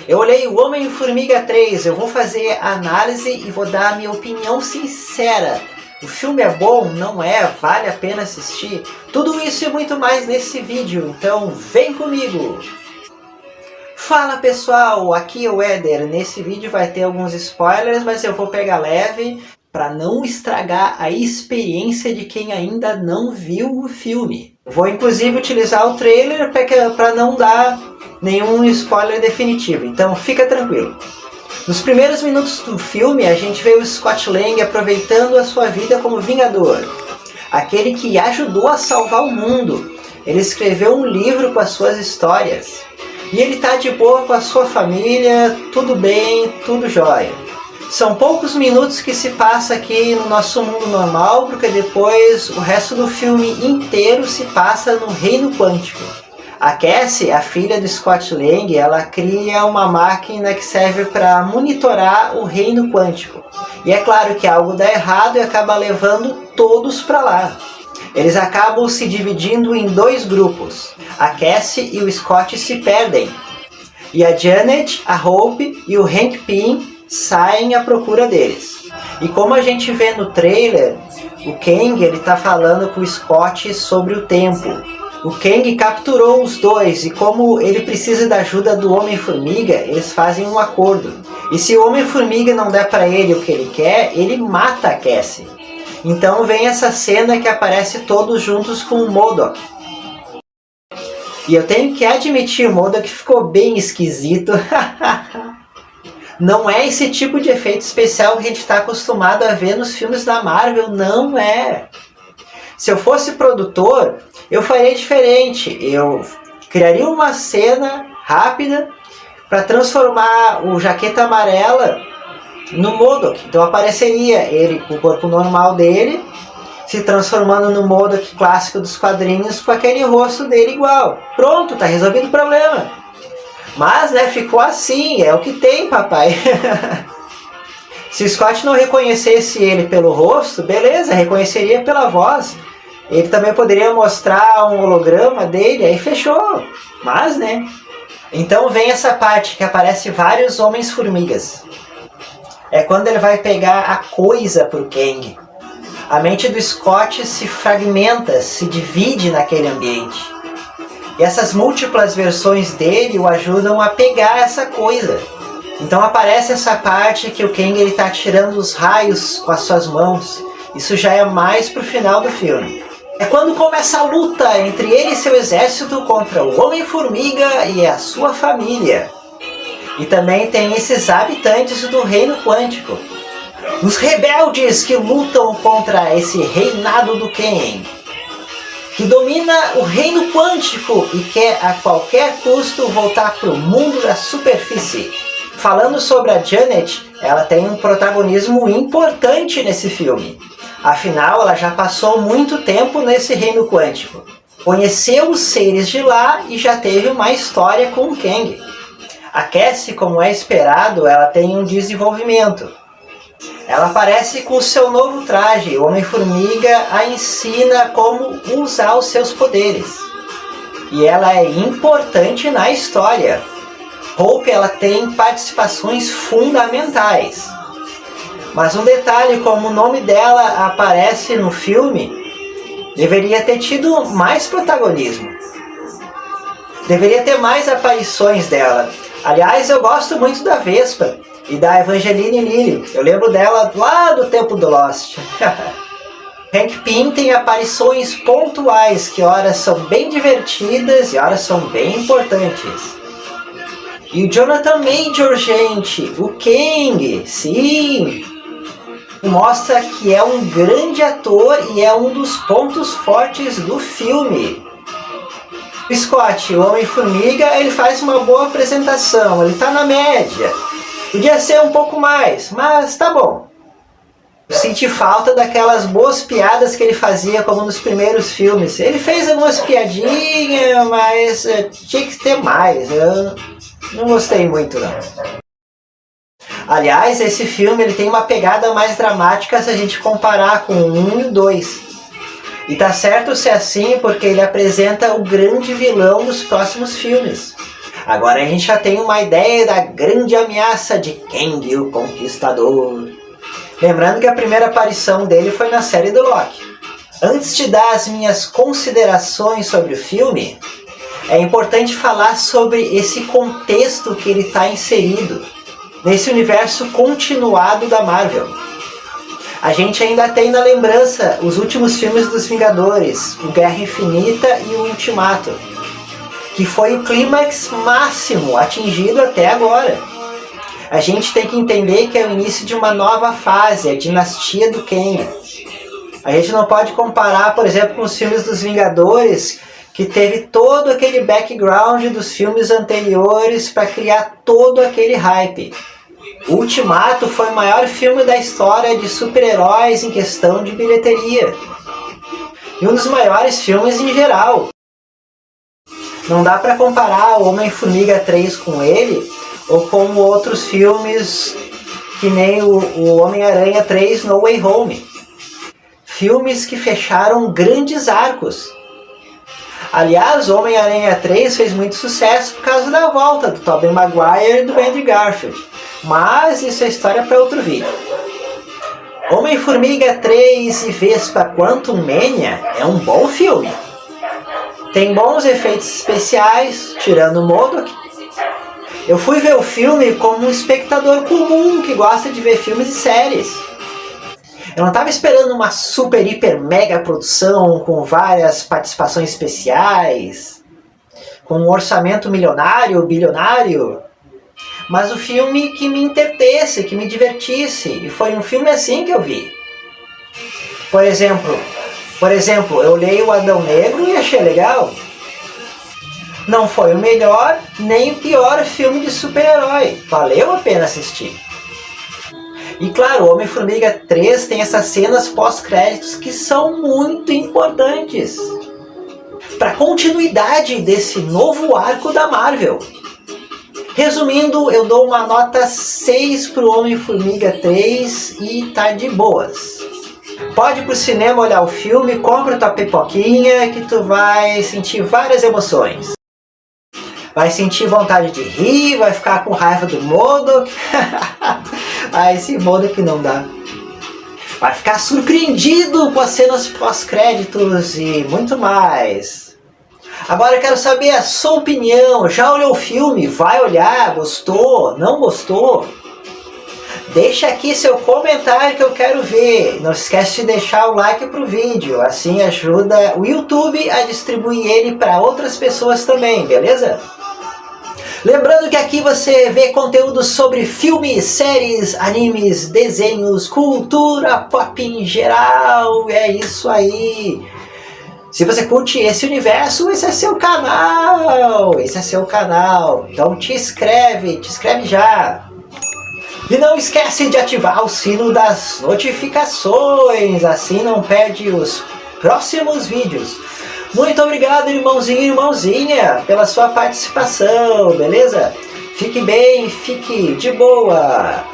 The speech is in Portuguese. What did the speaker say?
Eu olhei o Homem-Formiga 3, eu vou fazer análise e vou dar a minha opinião sincera. O filme é bom? Não é? Vale a pena assistir? Tudo isso e muito mais nesse vídeo, então vem comigo! Fala pessoal, aqui é o Éder. Nesse vídeo vai ter alguns spoilers, mas eu vou pegar leve para não estragar a experiência de quem ainda não viu o filme. Vou inclusive utilizar o trailer para não dar nenhum spoiler definitivo, então fica tranquilo. Nos primeiros minutos do filme, a gente vê o Scott Lang aproveitando a sua vida como Vingador. Aquele que ajudou a salvar o mundo. Ele escreveu um livro com as suas histórias. E ele tá de boa com a sua família, tudo bem, tudo jóia. São poucos minutos que se passa aqui no nosso mundo normal, porque depois o resto do filme inteiro se passa no reino quântico. A Cassie, a filha do Scott Lang, ela cria uma máquina que serve para monitorar o reino quântico. E é claro que algo dá errado e acaba levando todos para lá. Eles acabam se dividindo em dois grupos. A Cassie e o Scott se perdem. E a Janet, a Hope e o Hank Pym saem à procura deles. E como a gente vê no trailer, o Kang está falando com o Scott sobre o tempo. O Kang capturou os dois e como ele precisa da ajuda do Homem-Formiga, eles fazem um acordo. E se o Homem-Formiga não der para ele o que ele quer, ele mata a Cassie. Então vem essa cena que aparece todos juntos com o MODOK. E eu tenho que admitir, o MODOK ficou bem esquisito. Não é esse tipo de efeito especial que a gente está acostumado a ver nos filmes da Marvel, não é. Se eu fosse produtor, eu faria diferente. Eu criaria uma cena rápida para transformar o Jaqueta Amarela no MODOK. Então apareceria ele com o corpo normal dele, se transformando no MODOK clássico dos quadrinhos com aquele rosto dele igual. Pronto, tá resolvido o problema. Mas, né, ficou assim, é o que tem, papai. Se o Scott não reconhecesse ele pelo rosto, beleza, reconheceria pela voz. Ele também poderia mostrar um holograma dele, aí fechou. Mas, né. Então vem essa parte que aparece vários Homens-Formigas. É quando ele vai pegar a coisa pro Kang. A mente do Scott se fragmenta, se divide naquele ambiente. E essas múltiplas versões dele o ajudam a pegar essa coisa. Então aparece essa parte que o Kang está tirando os raios com as suas mãos. Isso já é mais pro final do filme. É quando começa a luta entre ele e seu exército contra o Homem-Formiga e a sua família. E também tem esses habitantes do reino quântico. Os rebeldes que lutam contra esse reinado do Kang, que domina o reino quântico e quer a qualquer custo voltar para o mundo da superfície. Falando sobre a Janet, ela tem um protagonismo importante nesse filme. Afinal, ela já passou muito tempo nesse reino quântico. Conheceu os seres de lá e já teve uma história com o Kang. A Cassie, como é esperado, ela tem um desenvolvimento. Ela aparece com o seu novo traje. O Homem-Formiga a ensina como usar os seus poderes. E ela é importante na história. Hope, ela tem participações fundamentais. Mas um detalhe, como o nome dela aparece no filme, deveria ter tido mais protagonismo. Deveria ter mais aparições dela. Aliás, eu gosto muito da Vespa e da Evangeline Lilly. Eu lembro dela lá do tempo do Lost. Hank Pym tem aparições pontuais que horas são bem divertidas e horas são bem importantes. E o Jonathan Major, gente, o Kang, sim, mostra que é um grande ator e é um dos pontos fortes do filme. O Scott, o Homem-Formiga, ele faz uma boa apresentação, ele está na média. Podia ser um pouco mais, mas tá bom. Eu senti falta daquelas boas piadas que ele fazia, como nos primeiros filmes. Ele fez algumas piadinhas, mas tinha que ter mais. Eu não gostei muito, não. Aliás, esse filme ele tem uma pegada mais dramática se a gente comparar com o 1 e o 2. E tá certo ser assim porque ele apresenta o grande vilão dos próximos filmes. Agora a gente já tem uma ideia da grande ameaça de Kang, o Conquistador. Lembrando que a primeira aparição dele foi na série do Loki. Antes de dar as minhas considerações sobre o filme, é importante falar sobre esse contexto que ele está inserido, nesse universo continuado da Marvel. A gente ainda tem na lembrança os últimos filmes dos Vingadores, o Guerra Infinita e o Ultimato, que foi o clímax máximo atingido até agora. A gente tem que entender que é o início de uma nova fase, a dinastia do Kang. A gente não pode comparar, por exemplo, com os filmes dos Vingadores, que teve todo aquele background dos filmes anteriores para criar todo aquele hype. O Ultimato foi o maior filme da história de super-heróis em questão de bilheteria. E um dos maiores filmes em geral. Não dá para comparar o Homem-Formiga 3 com ele, ou com outros filmes que nem o Homem-Aranha 3 No Way Home. Filmes que fecharam grandes arcos. Aliás, o Homem-Aranha 3 fez muito sucesso por causa da volta do Tobey Maguire e do Andrew Garfield. Mas isso é história para outro vídeo. Homem-Formiga 3 e Vespa Quantumania é um bom filme. Tem bons efeitos especiais, tirando o MODOK. Eu fui ver o filme como um espectador comum que gosta de ver filmes e séries. Eu não estava esperando uma super, hiper, mega produção com várias participações especiais, com um orçamento milionário, bilionário, mas o filme que me entretesse, que me divertisse, e foi um filme assim que eu vi. Por exemplo, eu olhei o Adão Negro e achei legal. Não foi o melhor nem o pior filme de super-herói, valeu a pena assistir. E claro, o Homem-Formiga 3 tem essas cenas pós-créditos que são muito importantes para a continuidade desse novo arco da Marvel. Resumindo, eu dou uma nota 6 pro Homem-Formiga 3 e tá de boas. Pode ir pro cinema olhar o filme, compra tua pipoquinha que tu vai sentir várias emoções. Vai sentir vontade de rir, vai ficar com raiva do MODOK. Esse MODOK não dá. Vai ficar surpreendido com as cenas pós-créditos e muito mais. Agora eu quero saber a sua opinião. Já olhou o filme? Vai olhar? Gostou? Não gostou? Deixa aqui seu comentário que eu quero ver. Não esquece de deixar o like pro vídeo. Assim ajuda o YouTube a distribuir ele para outras pessoas também, beleza? Lembrando que aqui você vê conteúdo sobre filmes, séries, animes, desenhos, cultura pop em geral. É isso aí. Se você curte esse universo, esse é seu canal. Esse é seu canal. Então te inscreve já. E não esquece de ativar o sino das notificações. Assim não perde os próximos vídeos. Muito obrigado, irmãozinho e irmãozinha, pela sua participação, beleza? Fique bem, fique de boa.